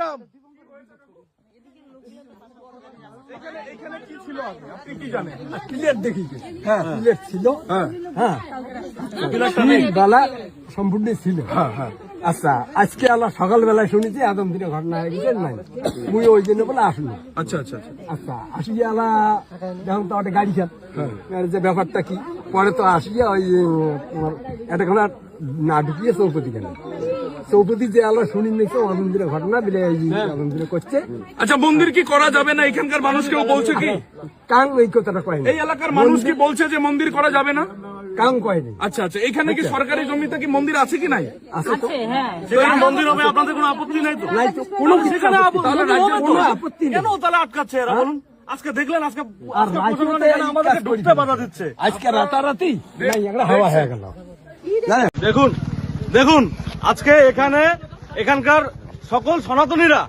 নাম? এখানে কি ছিল আপনি কি জানেন? প্লেট দেখি, হ্যাঁ প্লেট ছিল, হ্যাঁ বেলা সম্পূর্ণ ছিল। আচ্ছা, আজকে আল্লাহ সকালবেলায় শুনেছি আদম দিনে ঘটনা হয়ে গেছে নাই, মুই ওই জন্য বলে আসলো। আচ্ছা আচ্ছা আচ্ছা আচ্ছা, আসি আল্লাহ যখন তো একটা গাড়ি খান যে ব্যাপারটা কি, পরে তো আসিয়া ওই এতক্ষণ না ঢুকিয়ে চৌপতি গেল। চৌপতি যে আল্লাহ শুনি নিচ্ছে আদম দিনের ঘটনা দিলে আদম দিনে করছে। আচ্ছা, মন্দির কি করা যাবে না? এখানকার মানুষ কেউ বলছে কি? কাং ওই কথাটা কয়, এই এলাকার মানুষ কি বলছে যে মন্দির করা যাবে না? কাং কয়নি। আচ্ছা আচ্ছা, এখানে কি সরকারি জমিতে কি মন্দির আছে কি নাই? আছে তো, মন্দির হবে, আপনাদের কোনো আপত্তি নাই তো? নাই তো, কোনো কিছু আপত্তি কেন তাহলে আটকাচ্ছে এরা বলুন? আজকে দেখলেন, আজকে আর রাজনীতি আমাদেরকে ঢুকতে বাধা দিচ্ছে। আজকে রাতারাতি নাই একটা হাওয়া হয়ে গেল। দেখুন দেখুন, আজকে এখানকার সকল সনাতনীরা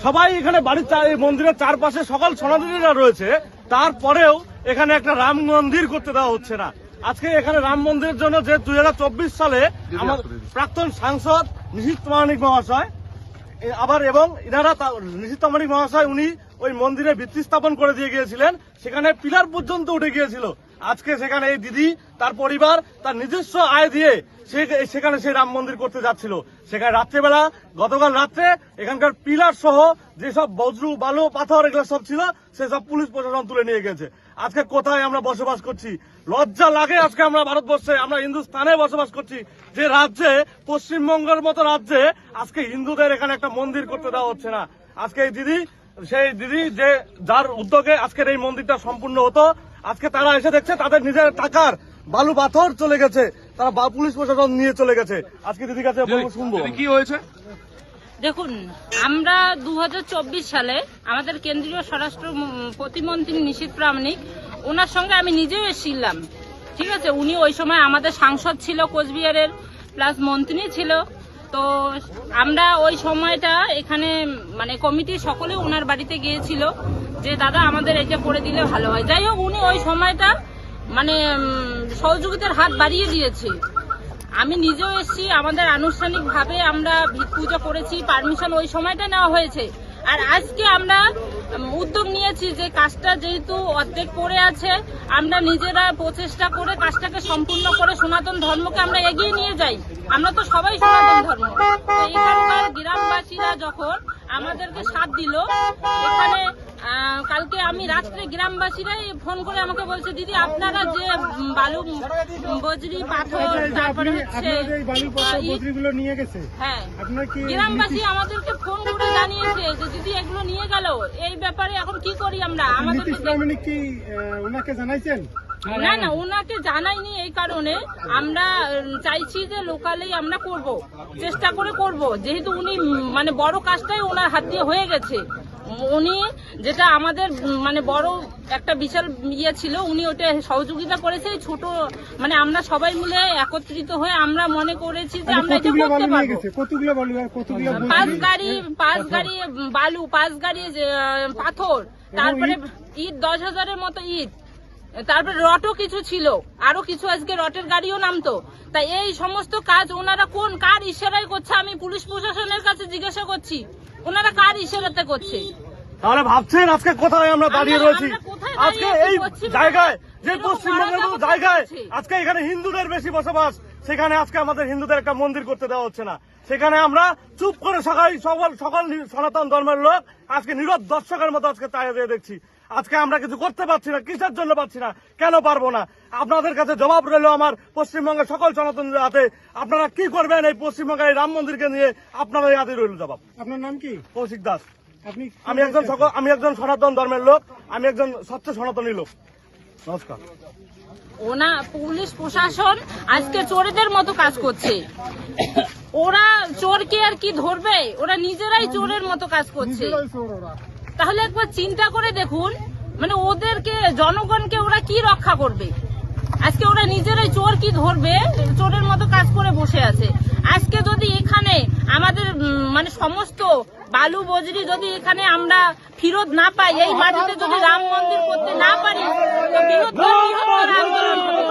সবাই এখানে বাড়ির মন্দিরের চারপাশে সকল সনাতনীরা রয়েছে, তারপরেও এখানে একটা রাম মন্দির করতে দেওয়া হচ্ছে না। আজকে এখানে রাম মন্দিরের জন্য যে 2024 সালে আমার প্রাক্তন সাংসদ নিশীথ মানিক মহাশয় আবার এবং ইনারা নিশীথ মানিক মহাশয় উনি ওই মন্দিরে ভিত্তি স্থাপন করে দিয়ে গিয়েছিলেন, সেখানে পিলার পর্যন্ত উঠে গিয়েছিল। আজকে সেখানে এই দিদি তার পরিবার তার নিজস্ব আয় দিয়ে সেখানে সেই রাম মন্দির করতে যাচ্ছিল। সেখানে রাত্রেবেলা, গতকাল রাত্রে এখানকার পিলার সহ যেসব বজ্র বালু পাথর এগুলো সব ছিল সেসব পুলিশ প্রশাসন তুলে নিয়ে গেছে। আজকে কোথায় আমরা বসবাস করছি? লজ্জা লাগে। আজকে আমরা ভারতবর্ষে, আমরা হিন্দুস্তানে বসবাস করছি, যে রাজ্যে, পশ্চিমবঙ্গের মতো রাজ্যে আজকে হিন্দুদের এখানে একটা মন্দির করতে দেওয়া হচ্ছে না। আজকে এই দিদি, সেই দিদি যে যার উদ্যোগে আজকের এই মন্দিরটা সম্পূর্ণ হতো, আজকে তারা এসে দেখছে তাদের নিজের টাকার বালু পাথর চলে গেছে, তারা পুলিশ প্রশাসন নিয়ে চলে গেছে। আজকে দিদির কাছে শুনবো কি হয়েছে। দেখুন, আমরা 2024 সালে আমাদের কেন্দ্রীয় স্বরাষ্ট্র প্রতিমন্ত্রী নিশীথ প্রামাণিক, ওনার সঙ্গে আমি নিজেও এসেছিলাম, ঠিক আছে। উনি ওই সময় আমাদের সাংসদ ছিল কোচবিহারের, প্লাস মন্ত্রী ছিল। তো আমরা ওই সময়টা এখানে মানে কমিটির সকলে ওনার বাড়িতে গিয়েছিল যে দাদা আমাদের এটা করে দিলে ভালো হয়। যাই হোক, উনি ওই সময়টা মানে সহযোগিতার হাত বাড়িয়ে দিয়েছে। আমি নিজেও এসেছি, আমাদের আনুষ্ঠানিকভাবে আমরা ভিত পুজো করেছি, পারমিশন ওই সময়টা নেওয়া হয়েছে। আর আজকে আমরা উদ্যোগ নিয়েছি যে কাজটা যেহেতু অর্ধেক পড়ে আছে, আমরা নিজেরা প্রচেষ্টা করে কাজটাকে সম্পূর্ণ করে সনাতন ধর্মকে আমরা এগিয়ে নিয়ে যাই। আমরা তো সবাই সনাতন ধর্ম। তো এখানকার গ্রামবাসীরা যখন আমাদেরকে সাথ দিল, এখানে কালকে আমি রাত্রে গ্রামবাসীরাই ফোন করে আমাকে বলছে, দিদি আপনারা যে বালু বজরি পাথর তারপরে হচ্ছে নিয়ে গেছে, হ্যাঁ গ্রামবাসী আমাদেরকে ফোন করে জানিয়েছে যে দিদি এগুলো নিয়ে গেল। এই ব্যাপারে এখন কি করি আমরা? আমাদের কি ওনাকে জানাইছেন? না না, ওনাকে জানাইনি। এই কারণে আমরা চাইছি যে লোকালেই আমরা করব, চেষ্টা করে করব, যেহেতু উনি মানে বড় কাজটাই ওনার হাত দিয়ে হয়ে গেছে। উনি যেটা আমাদের মানে বড় একটা বিশাল ইয়ে ছিল, উনি ওটা সহযোগিতা করেছে। ছোট মানে আমরা সবাই মিলে একত্রিত হয়ে আমরা মনে করেছি যে আমরা এটা করতে পারবো। 5 গাড়ি বালু, 5 গাড়ি পাথর, তারপরে ইট 10,000-এর মতো ইট, তারপরে রটও কিছু ছিল, আরো কিছু আজকে রটের গাড়িও নামতো। তাই এই সমস্ত কাজ ওনারা কার ইশারায় করছে আমি পুলিশ প্রশাসনের কাছে জিজ্ঞাসা করছি, ওনারা কার ইশারাতে করছে? তাহলে ভাবছেন আজকে কোথায় আমরা দাঁড়িয়ে রয়েছি? আজকে এই জায়গায়, যে পশ্চিমবঙ্গের মতো জায়গায় আজকে এখানে হিন্দুদের বেশি বসবাস, সেখানে আজকে আমাদের হিন্দুদের একটা মন্দির করতে দেওয়া হচ্ছে না। সেখানে আমরা চুপ করে সকল সনাতন ধর্মের লোক আজকে নীরব দর্শকের মতো আজকে তাকিয়ে দেখছি। আজকে আমরা কিছু করতে পারছি না। কিসের জন্য পারছি না? কেন পারবো না? আপনাদের কাছে জবাব রইল আমার পশ্চিমবঙ্গের সকল সনাতনীদের হাতে। আপনারা কি করবেন এই পশ্চিমবঙ্গের রাম মন্দিরকে নিয়ে? আপনাদের হাতে রইল জবাব। আপনার নাম কি? কৌশিক দাস। আমি একজন সনাতন ধর্মের লোক, আমি একজন স্বচ্ছ সনাতনী লোক। নমস্কার। ওনা পুলিশ প্রশাসন আজকে চোরেদের মতো কাজ করছে। ওরা চোরকে আর কি ধরবে? ওরা নিজেরাই চোরের মতো কাজ করছে। তাহলে একবার চিন্তা করে দেখুন, মানে ওদেরকে, জনগণকে ওরা কি রক্ষা করবে? আজকে ওরা নিজেরাই চোর কি ধরবে? চোরের মতো কাজ করে বসে আছে। আজকে যদি এখানে আমাদের মানে সমস্ত বালু বজরি যদি এখানে আমরা ফেরত না পাই, এই মাটিতে যদি রাম মন্দির করতে না পারি, তো বৃহত্তর আন্দোলন হবে।